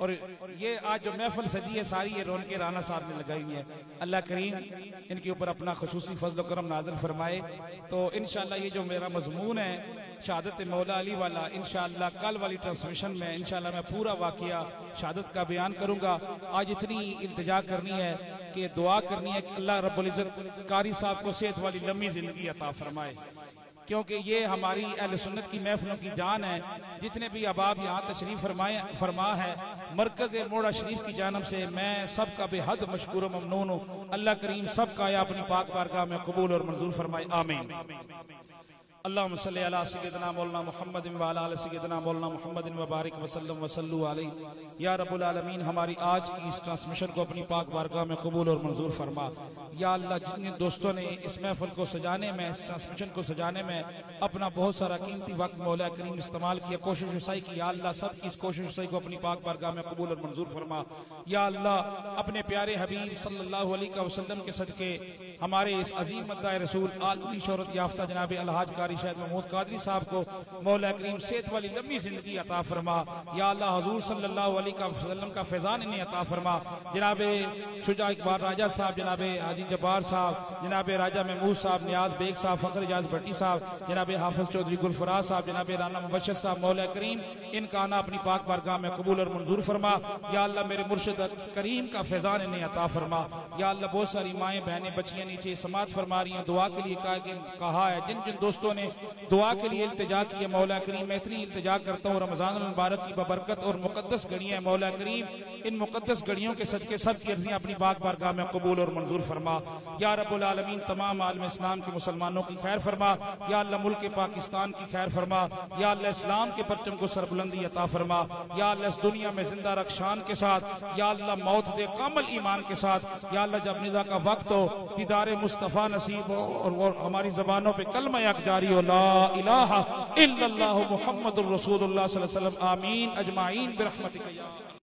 اور یہ آج جو محفل سجی ہے ساری یہ رون کے رانا صاحب نے لگائی ہوئی ہے. اللہ کریم ان کے اوپر اپنا خصوصی فضل و کرم نازل فرمائے. تو انشاءاللہ یہ جو میرا مضمون ہے شہادت مولا علی والا، انشاءاللہ کل والی ٹرانسمیشن میں انشاءاللہ میں پورا واقعہ شہادت کا بیان کروں گا. آج اتنی التجا کرنی ہے کہ دعا کرنی ہے کہ اللہ رب العزت قاری صاحب کو صحت والی لمبی زندگی عطا فرمائے، کیونکہ یہ ہماری اہل سنت کی محفلوں کی جان ہے. جتنے بھی احباب یہاں تشریف فرما ہے مرکز موڑا شریف کی جانب سے میں سب کا بے حد مشکور و ممنون ہوں. اللہ کریم سب کا یا اپنی پاک بارگاہ میں قبول اور منظور فرمائے. آمین. اللہم صلی علی سیدنا مولانا محمد وعلی آل سیدنا مولانا محمد وبارک وسلم وصلو علیہ. یا رب العالمین ہماری آج کی اس ٹرانسمیشن کو اپنی پاک بارگاہ میں قبول اور منظور فرما. یا اللہ جتنے دوستوں نے اس محفل کو سجانے میں، اس ٹرانسمیشن کو سجانے میں اپنا بہت سارا قیمتی وقت مولا کریم استعمال کیا، کوشش رسائی کی، یا اللہ سب کی اس کوشش رسائی کو اپنی پاک بارگاہ میں قبول اور منظور فرما. یا اللہ اپنے پیارے حبیب صلی اللہ علیہ وسلم کے صدقے ہمارے اس عظیم مدعی رسول عالمی شہرت یافتہ جناب الحاج قاری شاہد محمود قادری صاحب کو مولا کریم صحت والی لمبی زندگی عطا فرما. یا اللہ حضور صلی اللہ علیہ وسلم کا فیضان انہیں عطا فرما. جناب شجاع اقبال راجہ صاحب، جناب حاجی جبار صاحب، جناب راجہ محمود صاحب، نیاز بیگ صاحب، فخر اجاز بھٹی صاحب، جناب حافظ چودھری گلفراز صاحب، جناب رانا مبشر صاحب، مولا کریم ان کا آنا اپنی پاک بارگاہ میں قبول اور منظور فرما. یا اللہ میرے مرشد کریم کا فیضان انہیں عطا فرما. یا اللہ بہت ساری مائیں بہنیں بچیاں نیچے سماعت فرما رہی ہیں، دعا کے لیے کہا ہے. جن جن دوستوں نے دعا کے لیے التجا کی ہے مولا کریم میں اتنی التجا کرتا ہوں رمضان المبارک کی ببرکت اور مقدس گھڑیاں ہیں مولا کریم ان مقدس گھڑیوں کے صدقے سب کی عرضیاں اپنی پاک بارگاہ میں قبول اور منظور فرما. یا رب العالمین تمام عالم اسلام کے مسلمانوں کی خیر فرما. یا اللہ ملک پاکستان کی خیر فرما. یا اللہ اسلام کے پرچم کو سربلندی عطا فرما. یا اللہ اس دنیا میں زندہ رکھ شان کے ساتھ. یا اللہ موت دے کامل ایمان کے ساتھ. یا اللہ جب ندا کا وقت ہو دیدار مصطفیٰ نصیب ہو اور ہماری زبانوں پہ کلمہ یک جاری ہو لا الہ الا اللہ محمد الرسول اللہ صلی اللہ علیہ وسلم. آمین اجمعین برحمتک یا